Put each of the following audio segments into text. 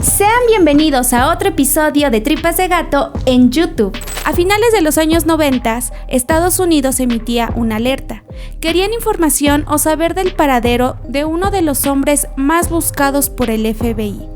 Sean bienvenidos a otro episodio de Tripas de Gato en YouTube. A finales de los años 90, Estados Unidos emitía una alerta. Querían información o saber del paradero de uno de los hombres más buscados por el FBI.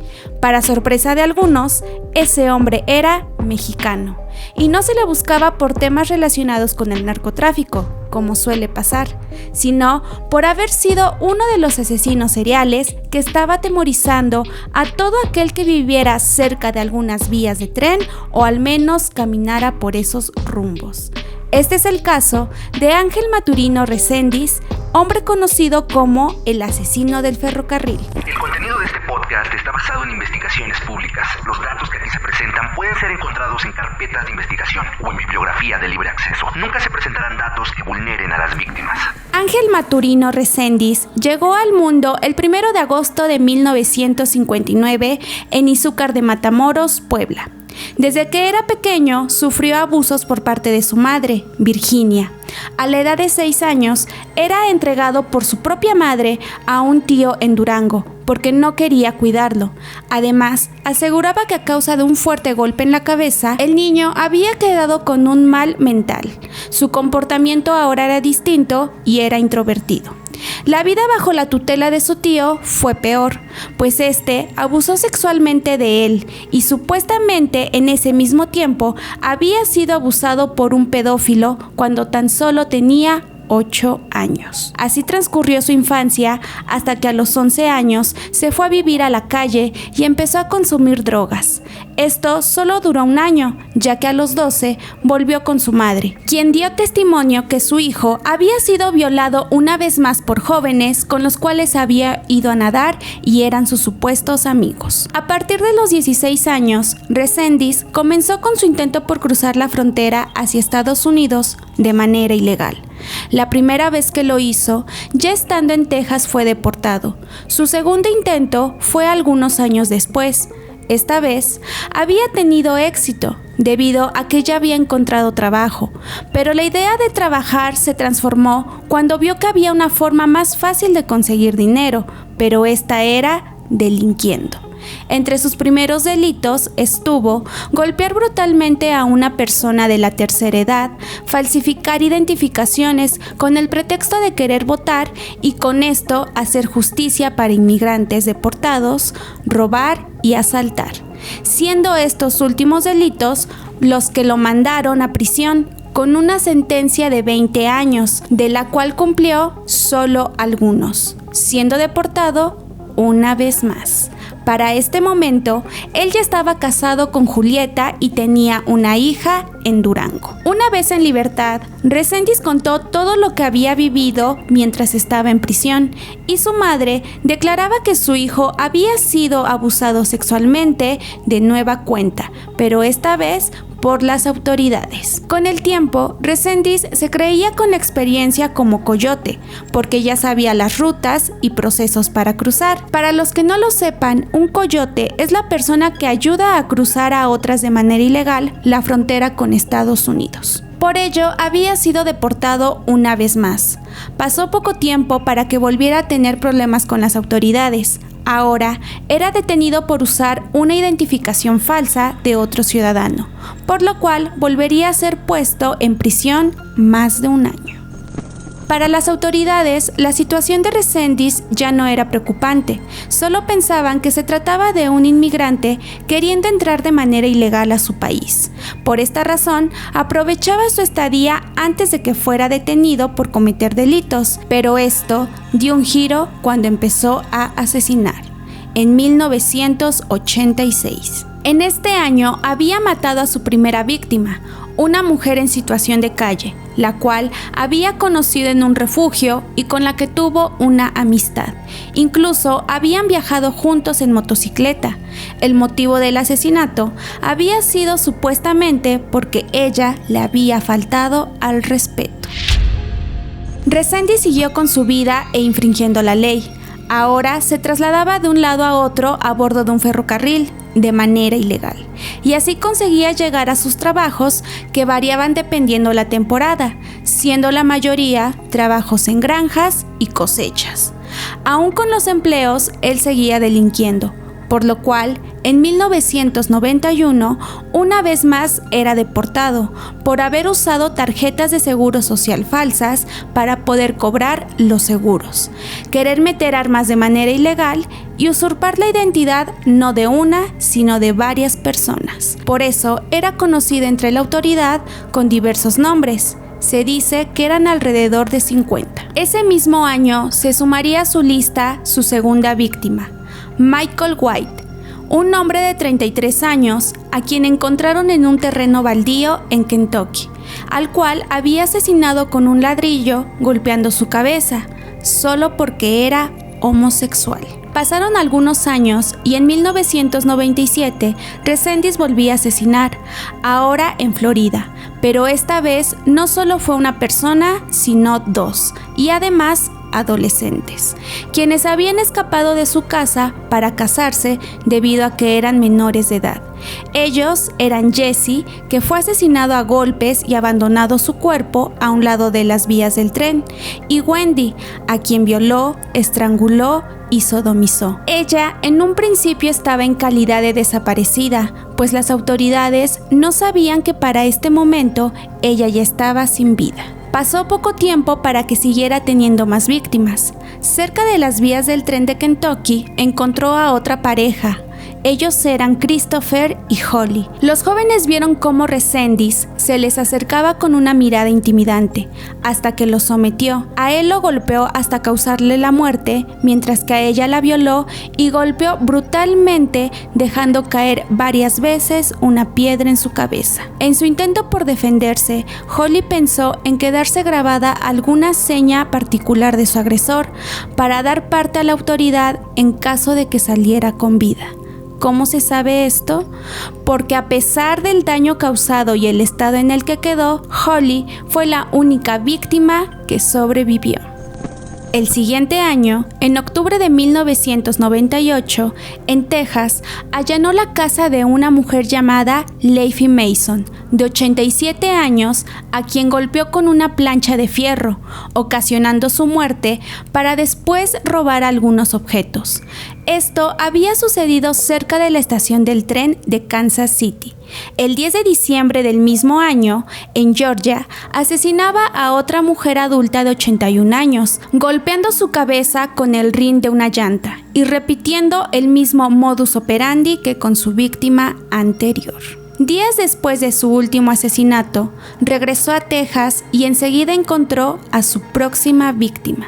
Para sorpresa de algunos, ese hombre era mexicano. Y no se le buscaba por temas relacionados con el narcotráfico, como suele pasar, sino por haber sido uno de los asesinos seriales que estaba atemorizando a todo aquel que viviera cerca de algunas vías de tren o al menos caminara por esos rumbos. Este es el caso de Ángel Maturino Reséndiz, hombre conocido como el asesino del ferrocarril. El contenido de este podcast está basado en investigaciones públicas. Los datos que aquí se presentan pueden ser encontrados en carpetas de investigación o en bibliografía de libre acceso. Nunca se presentarán datos que vulneren a las víctimas. Ángel Maturino Reséndiz llegó al mundo el 1 de agosto de 1959 en Izúcar de Matamoros, Puebla. Desde que era pequeño, sufrió abusos por parte de su madre, Virginia. A la edad de 6 años, era entregado por su propia madre a un tío en Durango, porque no quería cuidarlo. Además, aseguraba que a causa de un fuerte golpe en la cabeza, el niño había quedado con un mal mental. Su comportamiento ahora era distinto y era introvertido. La vida bajo la tutela de su tío fue peor, pues este abusó sexualmente de él y supuestamente en ese mismo tiempo había sido abusado por un pedófilo cuando tan solo tenía 8 años. Así transcurrió su infancia hasta que a los 11 años se fue a vivir a la calle y empezó a consumir drogas. Esto solo duró un año, ya que a los 12 volvió con su madre, quien dio testimonio que su hijo había sido violado una vez más por jóvenes con los cuales había ido a nadar y eran sus supuestos amigos. A partir de los 16 años, Reséndiz comenzó con su intento por cruzar la frontera hacia Estados Unidos de manera ilegal. La primera vez que lo hizo, ya estando en Texas, fue deportado. Su segundo intento fue algunos años después. Esta vez había tenido éxito debido a que ya había encontrado trabajo, pero la idea de trabajar se transformó cuando vio que había una forma más fácil de conseguir dinero, pero esta era delinquiendo. Entre sus primeros delitos estuvo golpear brutalmente a una persona de la tercera edad, falsificar identificaciones con el pretexto de querer votar y con esto hacer justicia para inmigrantes deportados, robar y asaltar, siendo estos últimos delitos los que lo mandaron a prisión con una sentencia de 20 años, de la cual cumplió solo algunos, siendo deportado una vez más. Para este momento, él ya estaba casado con Julieta y tenía una hija en Durango. Una vez en libertad, Reséndiz contó todo lo que había vivido mientras estaba en prisión y su madre declaraba que su hijo había sido abusado sexualmente de nueva cuenta, pero esta vez por las autoridades. Con el tiempo, Reséndiz se creía con la experiencia como coyote, porque ya sabía las rutas y procesos para cruzar. Para los que no lo sepan, un coyote es la persona que ayuda a cruzar a otras de manera ilegal la frontera con Estados Unidos. Por ello, había sido deportado una vez más. Pasó poco tiempo para que volviera a tener problemas con las autoridades. Ahora era detenido por usar una identificación falsa de otro ciudadano, por lo cual volvería a ser puesto en prisión más de un año. Para las autoridades, la situación de Reséndiz ya no era preocupante, solo pensaban que se trataba de un inmigrante queriendo entrar de manera ilegal a su país. Por esta razón, aprovechaba su estadía antes de que fuera detenido por cometer delitos, pero esto dio un giro cuando empezó a asesinar, en 1986. En este año había matado a su primera víctima, una mujer en situación de calle, la cual había conocido en un refugio y con la que tuvo una amistad. Incluso habían viajado juntos en motocicleta. El motivo del asesinato había sido supuestamente porque ella le había faltado al respeto. Reséndiz siguió con su vida e infringiendo la ley. Ahora se trasladaba de un lado a otro a bordo de un ferrocarril de manera ilegal y así conseguía llegar a sus trabajos que variaban dependiendo la temporada, siendo la mayoría trabajos en granjas y cosechas. Aún con los empleos, él seguía delinquiendo. por lo cual en 1991 una vez más era deportado por haber usado tarjetas de seguro social falsas para poder cobrar los seguros, querer meter armas de manera ilegal y usurpar la identidad no de una, sino de varias personas. Por eso era conocido entre la autoridad con diversos nombres. Se dice que eran alrededor de 50. Ese mismo año se sumaría a su lista su segunda víctima, Michael White, un hombre de 33 años a quien encontraron en un terreno baldío en Kentucky, al cual había asesinado con un ladrillo golpeando su cabeza, solo porque era homosexual. Pasaron algunos años y en 1997 Reséndiz volvía a asesinar, ahora en Florida, pero esta vez no solo fue una persona, sino dos, y además adolescentes, quienes habían escapado de su casa para casarse debido a que eran menores de edad. Ellos eran Jesse, que fue asesinado a golpes y abandonado su cuerpo a un lado de las vías del tren, y Wendy, a quien violó, estranguló y sodomizó. Ella en un principio estaba en calidad de desaparecida, pues las autoridades no sabían que para este momento ella ya estaba sin vida. Pasó poco tiempo para que siguiera teniendo más víctimas. Cerca de las vías del tren de Kentucky encontró a otra pareja. Ellos eran Christopher y Holly. Los jóvenes vieron cómo Reséndiz se les acercaba con una mirada intimidante, hasta que lo sometió. A él lo golpeó hasta causarle la muerte, mientras que a ella la violó y golpeó brutalmente, dejando caer varias veces una piedra en su cabeza. En su intento por defenderse, Holly pensó en quedarse grabada alguna seña particular de su agresor para dar parte a la autoridad en caso de que saliera con vida. ¿Cómo se sabe esto? Porque a pesar del daño causado y el estado en el que quedó, Holly fue la única víctima que sobrevivió. El siguiente año, en octubre de 1998, en Texas, allanó la casa de una mujer llamada Leafy Mason, de 87 años, a quien golpeó con una plancha de fierro, ocasionando su muerte para después robar algunos objetos. Esto había sucedido cerca de la estación del tren de Kansas City. El 10 de diciembre del mismo año, en Georgia, asesinaba a otra mujer adulta de 81 años, golpeando su cabeza con el rin de una llanta y repitiendo el mismo modus operandi que con su víctima anterior. Días después de su último asesinato, regresó a Texas y enseguida encontró a su próxima víctima.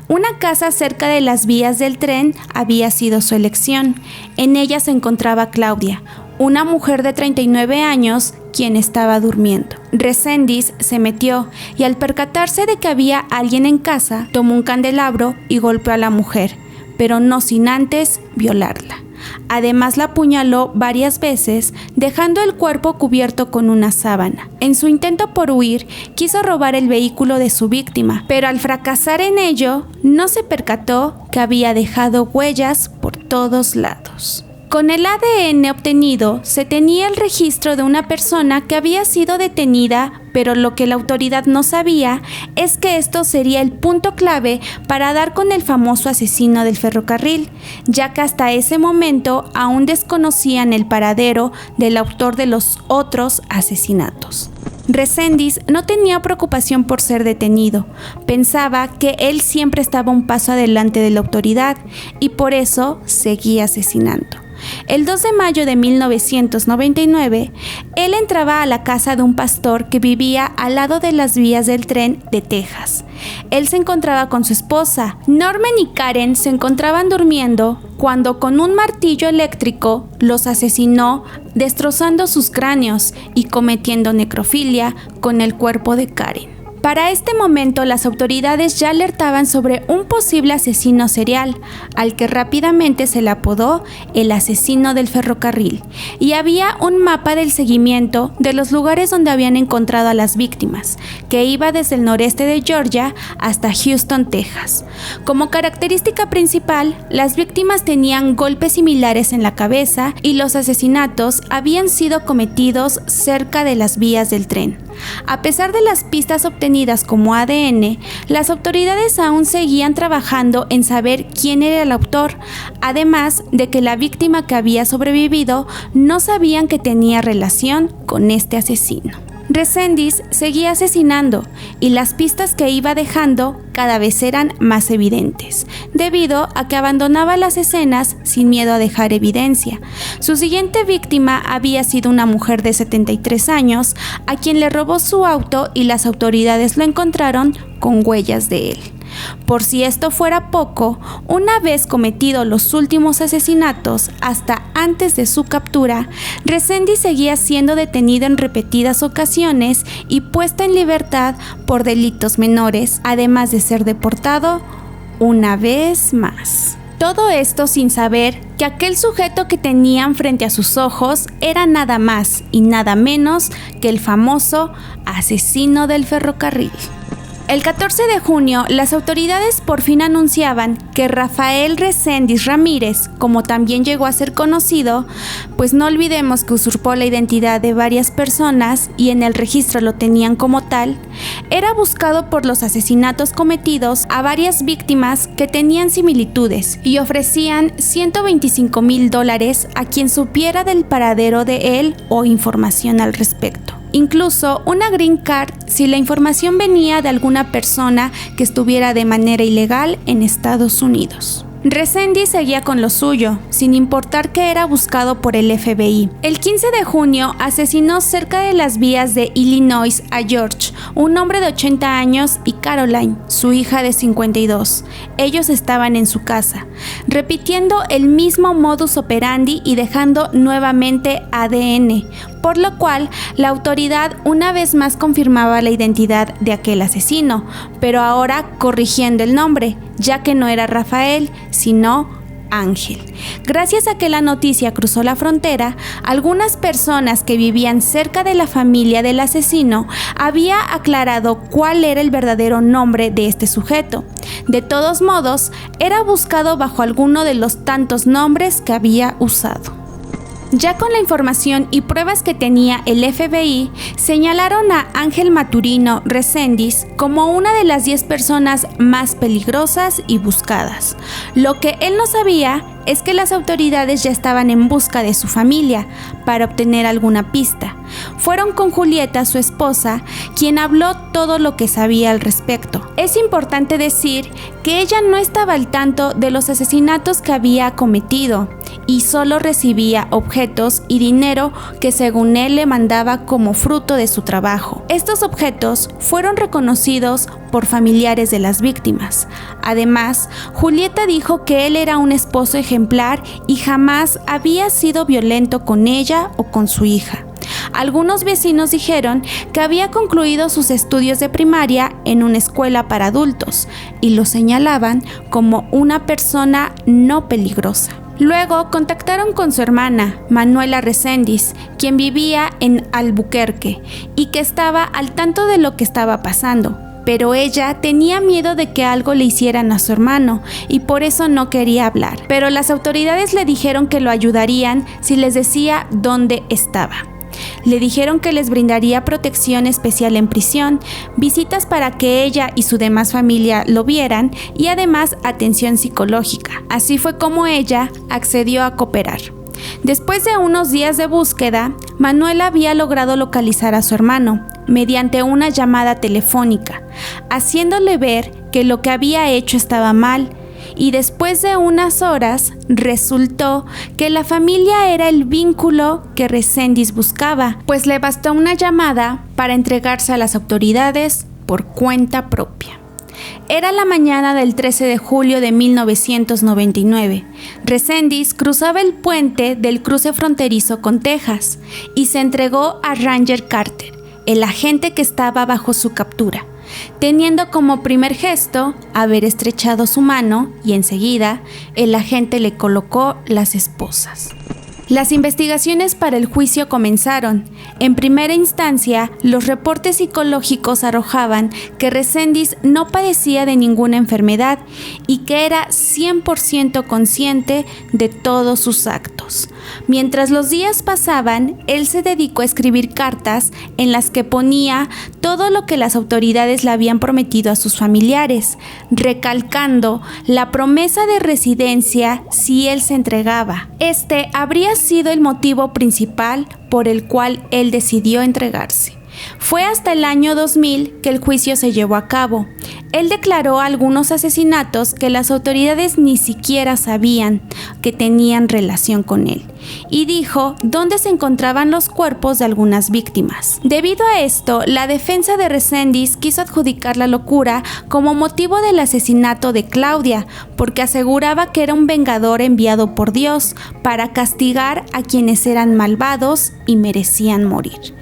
Una casa cerca de las vías del tren había sido su elección. En ella se encontraba Claudia, una mujer de 39 años, quien estaba durmiendo. Reséndiz se metió y al percatarse de que había alguien en casa, tomó un candelabro y golpeó a la mujer, pero no sin antes violarla. Además la apuñaló varias veces, dejando el cuerpo cubierto con una sábana. En su intento por huir, quiso robar el vehículo de su víctima, pero al fracasar en ello, no se percató que había dejado huellas por todos lados. Con el ADN obtenido, se tenía el registro de una persona que había sido detenida, pero lo que la autoridad no sabía es que esto sería el punto clave para dar con el famoso asesino del ferrocarril, ya que hasta ese momento aún desconocían el paradero del autor de los otros asesinatos. Reséndiz no tenía preocupación por ser detenido, pensaba que él siempre estaba un paso adelante de la autoridad y por eso seguía asesinando. El 2 de mayo de 1999, él entraba a la casa de un pastor que vivía al lado de las vías del tren de Texas. Él se encontraba con su esposa. Norman y Karen se encontraban durmiendo cuando con un martillo eléctrico los asesinó, destrozando sus cráneos y cometiendo necrofilia con el cuerpo de Karen. Para este momento, las autoridades ya alertaban sobre un posible asesino serial, al que rápidamente se le apodó el asesino del ferrocarril, y había un mapa del seguimiento de los lugares donde habían encontrado a las víctimas, que iba desde el noreste de Georgia hasta Houston, Texas. Como característica principal, las víctimas tenían golpes similares en la cabeza y los asesinatos habían sido cometidos cerca de las vías del tren. A pesar de las pistas obtenidas como ADN, las autoridades aún seguían trabajando en saber quién era el autor, además de que la víctima que había sobrevivido no sabían que tenía relación con este asesino. Reséndiz seguía asesinando y las pistas que iba dejando cada vez eran más evidentes, debido a que abandonaba las escenas sin miedo a dejar evidencia. Su siguiente víctima había sido una mujer de 73 años a quien le robó su auto y las autoridades lo encontraron con huellas de él. Por si esto fuera poco, una vez cometidos los últimos asesinatos, hasta antes de su captura, Reséndiz seguía siendo detenido en repetidas ocasiones y puesta en libertad por delitos menores, además de ser deportado una vez más. Todo esto sin saber que aquel sujeto que tenían frente a sus ojos era nada más y nada menos que el famoso asesino del ferrocarril. El 14 de junio, las autoridades por fin anunciaban que Rafael Reséndiz Ramírez, como también llegó a ser conocido, pues no olvidemos que usurpó la identidad de varias personas y en el registro lo tenían como tal, era buscado por los asesinatos cometidos a varias víctimas que tenían similitudes y ofrecían $125,000 a quien supiera del paradero de él o información al respecto. Incluso una green card si la información venía de alguna persona que estuviera de manera ilegal en Estados Unidos. Reséndiz seguía con lo suyo, sin importar que era buscado por el FBI. El 15 de junio asesinó cerca de las vías de Illinois a George, un hombre de 80 años, y Caroline, su hija de 52. Ellos estaban en su casa, repitiendo el mismo modus operandi y dejando nuevamente ADN, por lo cual la autoridad una vez más confirmaba la identidad de aquel asesino, pero ahora corrigiendo el nombre, ya que no era Rafael, sino Ángel. Gracias a que la noticia cruzó la frontera, algunas personas que vivían cerca de la familia del asesino había aclarado cuál era el verdadero nombre de este sujeto. De todos modos, era buscado bajo alguno de los tantos nombres que había usado. Ya con la información y pruebas que tenía el FBI, señalaron a Ángel Maturino Reséndiz como una de las 10 personas más peligrosas y buscadas. Lo que él no sabía es que las autoridades ya estaban en busca de su familia para obtener alguna pista. Fueron con Julieta, su esposa, quien habló todo lo que sabía al respecto. Es importante decir que ella no estaba al tanto de los asesinatos que había cometido y solo recibía objetos y dinero que según él le mandaba como fruto de su trabajo. Estos objetos fueron reconocidos por familiares de las víctimas. Además, Julieta dijo que él era un esposo ejemplar y jamás había sido violento con ella o con su hija. Algunos vecinos dijeron que había concluido sus estudios de primaria en una escuela para adultos y lo señalaban como una persona no peligrosa. Luego contactaron con su hermana, Manuela Reséndiz, quien vivía en Albuquerque y que estaba al tanto de lo que estaba pasando. Pero ella tenía miedo de que algo le hicieran a su hermano y por eso no quería hablar. Pero las autoridades le dijeron que lo ayudarían si les decía dónde estaba. Le dijeron que les brindaría protección especial en prisión, visitas para que ella y su demás familia lo vieran y además atención psicológica. Así fue como ella accedió a cooperar. Después de unos días de búsqueda, Manuela había logrado localizar a su hermano mediante una llamada telefónica, haciéndole ver que lo que había hecho estaba mal. Y después de unas horas, resultó que la familia era el vínculo que Reséndiz buscaba, pues le bastó una llamada para entregarse a las autoridades por cuenta propia. Era la mañana del 13 de julio de 1999. Reséndiz cruzaba el puente del cruce fronterizo con Texas y se entregó a Ranger Carter, el agente que estaba bajo su captura, teniendo como primer gesto haber estrechado su mano y enseguida el agente le colocó las esposas. Las investigaciones para el juicio comenzaron. En primera instancia, los reportes psicológicos arrojaban que Reséndiz no padecía de ninguna enfermedad y que era 100% consciente de todos sus actos. hijos. Mientras los días pasaban, él se dedicó a escribir cartas en las que ponía todo lo que las autoridades le habían prometido a sus familiares, recalcando la promesa de residencia si él se entregaba. Este habría sido el motivo principal por el cual él decidió entregarse. Fue hasta el año 2000 que el juicio se llevó a cabo. Él declaró algunos asesinatos que las autoridades ni siquiera sabían que tenían relación con él, y dijo dónde se encontraban los cuerpos de algunas víctimas. Debido a esto, la defensa de Reséndiz quiso adjudicar la locura como motivo del asesinato de Claudia, porque aseguraba que era un vengador enviado por Dios para castigar a quienes eran malvados y merecían morir.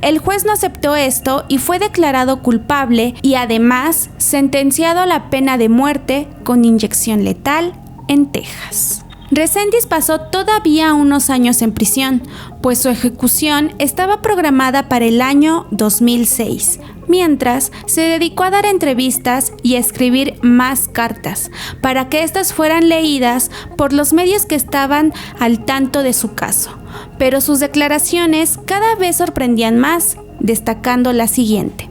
El juez no aceptó esto y fue declarado culpable y además sentenciado a la pena de muerte con inyección letal en Texas. Reséndiz pasó todavía unos años en prisión, pues su ejecución estaba programada para el año 2006, mientras se dedicó a dar entrevistas y a escribir más cartas, para que éstas fueran leídas por los medios que estaban al tanto de su caso. Pero sus declaraciones cada vez sorprendían más, destacando la siguiente: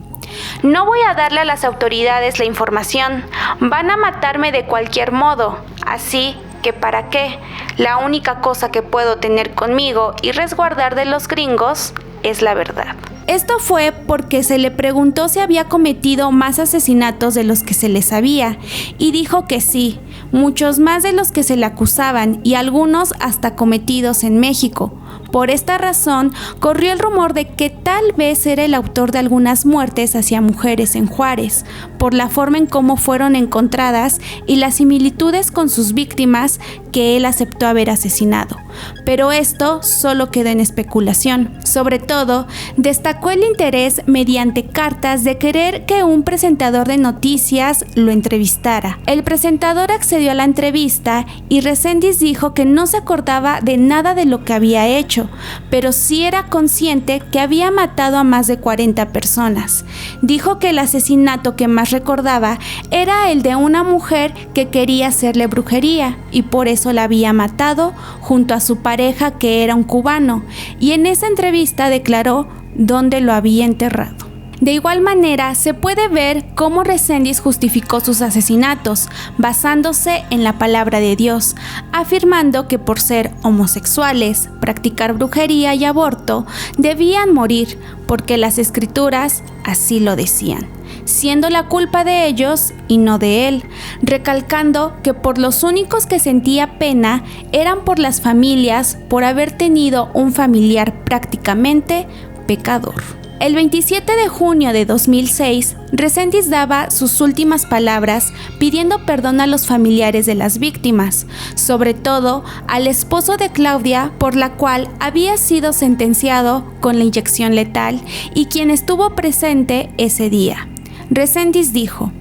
"No voy a darle a las autoridades la información, van a matarme de cualquier modo, así que ¿para qué? La única cosa que puedo tener conmigo y resguardar de los gringos es la verdad". Esto fue porque se le preguntó si había cometido más asesinatos de los que se le sabía, y dijo que sí, muchos más de los que se le acusaban y algunos hasta cometidos en México. Por esta razón, corrió el rumor de que tal vez era el autor de algunas muertes hacia mujeres en Juárez, por la forma en cómo fueron encontradas y las similitudes con sus víctimas que él aceptó haber asesinado. Pero esto solo quedó en especulación. Sobre todo, destacó el interés mediante cartas de querer que un presentador de noticias lo entrevistara. El presentador accedió a la entrevista y Reséndiz dijo que no se acordaba de nada de lo que había hecho, pero sí era consciente que había matado a más de 40 personas. Dijo que el asesinato que más recordaba era el de una mujer que quería hacerle brujería y por eso la había matado junto a su pareja, que era un cubano, y en esa entrevista declaró dónde lo había enterrado. De igual manera, se puede ver cómo Reséndiz justificó sus asesinatos, basándose en la palabra de Dios, afirmando que por ser homosexuales, practicar brujería y aborto, debían morir, porque las escrituras así lo decían, siendo la culpa de ellos y no de él, recalcando que por los únicos que sentía pena eran por las familias por haber tenido un familiar prácticamente pecador. El 27 de junio de 2006, Reséndiz daba sus últimas palabras pidiendo perdón a los familiares de las víctimas, sobre todo al esposo de Claudia, por la cual había sido sentenciado con la inyección letal y quien estuvo presente ese día. Reséndiz dijo: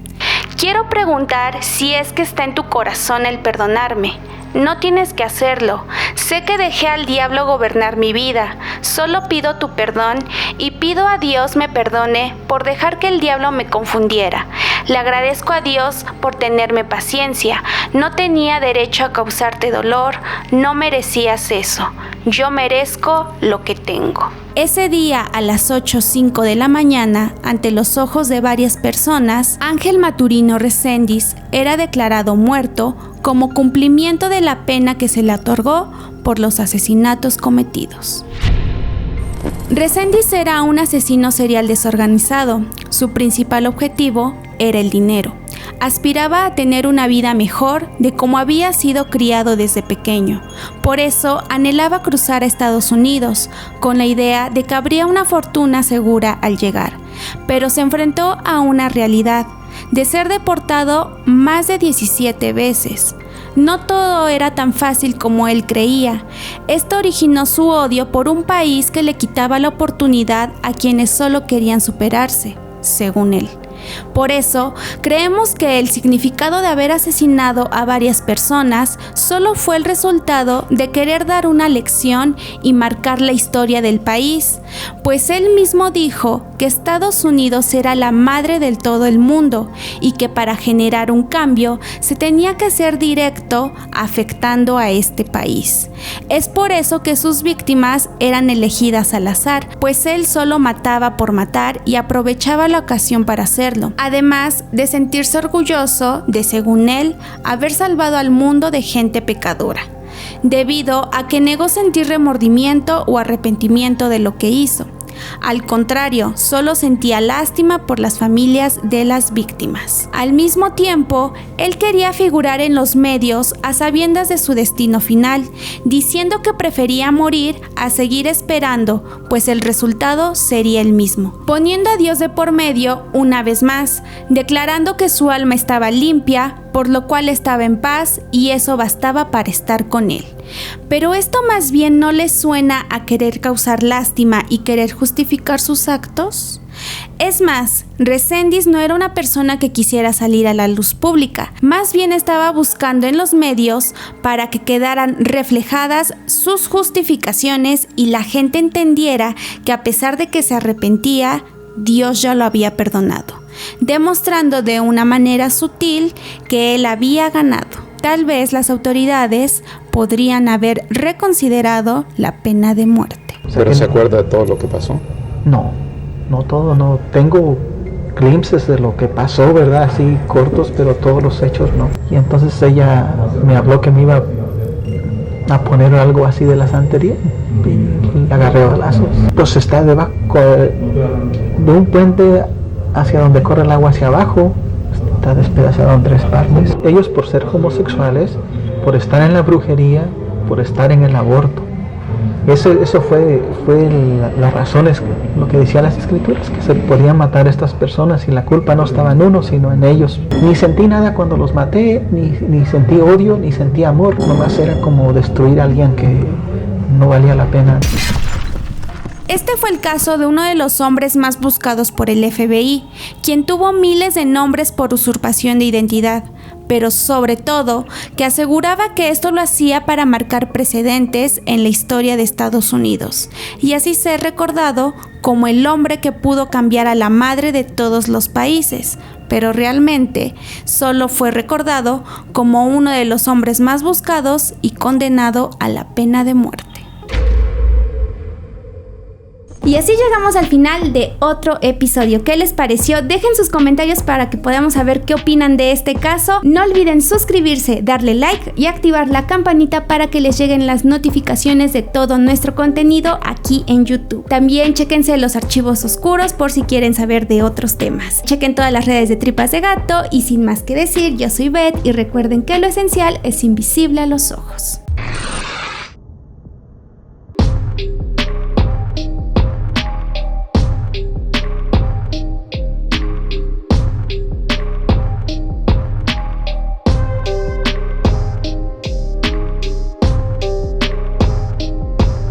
"Quiero preguntar si es que está en tu corazón el perdonarme. No tienes que hacerlo. Sé que dejé al diablo gobernar mi vida. Solo pido tu perdón y pido a Dios me perdone por dejar que el diablo me confundiera. Le agradezco a Dios por tenerme paciencia. No tenía derecho a causarte dolor. No merecías eso. Yo merezco lo que tengo". Ese día, a las 8:05 de la mañana, ante los ojos de varias personas, Ángel Maturino Reséndiz era declarado muerto como cumplimiento de la pena que se le otorgó por los asesinatos cometidos. Reséndiz era un asesino serial desorganizado. Su principal objetivo era el dinero. Aspiraba a tener una vida mejor de como había sido criado desde pequeño. Por eso anhelaba cruzar a Estados Unidos, con la idea de que habría una fortuna segura al llegar. Pero se enfrentó a una realidad, de ser deportado más de 17 veces. No todo era tan fácil como él creía. Esto originó su odio por un país que le quitaba la oportunidad a quienes solo querían superarse, según él. Por eso, creemos que el significado de haber asesinado a varias personas solo fue el resultado de querer dar una lección y marcar la historia del país, pues él mismo dijo que que Estados Unidos era la madre de todo el mundo y que para generar un cambio se tenía que ser directo, afectando a este país. Es por eso que sus víctimas eran elegidas al azar, pues él solo mataba por matar y aprovechaba la ocasión para hacerlo, además de sentirse orgulloso de, según él, haber salvado al mundo de gente pecadora, debido a que negó sentir remordimiento o arrepentimiento de lo que hizo. Al contrario, solo sentía lástima por las familias de las víctimas. Al mismo tiempo, él quería figurar en los medios a sabiendas de su destino final, diciendo que prefería morir a seguir esperando, pues el resultado sería el mismo, poniendo a Dios de por medio una vez más, declarando que su alma estaba limpia, por lo cual estaba en paz y eso bastaba para estar con él. Pero esto más bien ¿no les suena a querer causar lástima y querer justificar sus actos? Es más, Reséndiz no era una persona que quisiera salir a la luz pública, más bien estaba buscando en los medios para que quedaran reflejadas sus justificaciones y la gente entendiera que a pesar de que se arrepentía, Dios ya lo había perdonado, demostrando de una manera sutil que él había ganado. Tal vez las autoridades podrían haber reconsiderado la pena de muerte. ¿Pero se acuerda de todo lo que pasó? No todo, no. Tengo glimpses de lo que pasó, ¿verdad? Así cortos, pero todos los hechos no. Y entonces ella me habló que me iba a poner algo así de la santería y la agarré a balazos. Pues está debajo de un puente hacia donde corre el agua hacia abajo. Está despedazado en 3 partes. Ellos, por ser homosexuales, por estar en la brujería, por estar en el aborto. Eso fue las razones, lo que decían las escrituras, que se podían matar a estas personas y la culpa no estaba en uno, sino en ellos. Ni sentí nada cuando los maté, ni sentí odio, ni sentí amor. Nomás era como destruir a alguien que no valía la pena. Este fue el caso de uno de los hombres más buscados por el FBI, quien tuvo miles de nombres por usurpación de identidad, pero sobre todo que aseguraba que esto lo hacía para marcar precedentes en la historia de Estados Unidos, y así ser recordado como el hombre que pudo cambiar a la madre de todos los países, pero realmente solo fue recordado como uno de los hombres más buscados y condenado a la pena de muerte. Y así llegamos al final de otro episodio. ¿Qué les pareció? Dejen sus comentarios para que podamos saber qué opinan de este caso. No olviden suscribirse, darle like y activar la campanita para que les lleguen las notificaciones de todo nuestro contenido aquí en YouTube. También chéquense los archivos oscuros por si quieren saber de otros temas. Chequen todas las redes de Tripas de Gato y sin más que decir, yo soy Beth y recuerden que lo esencial es invisible a los ojos.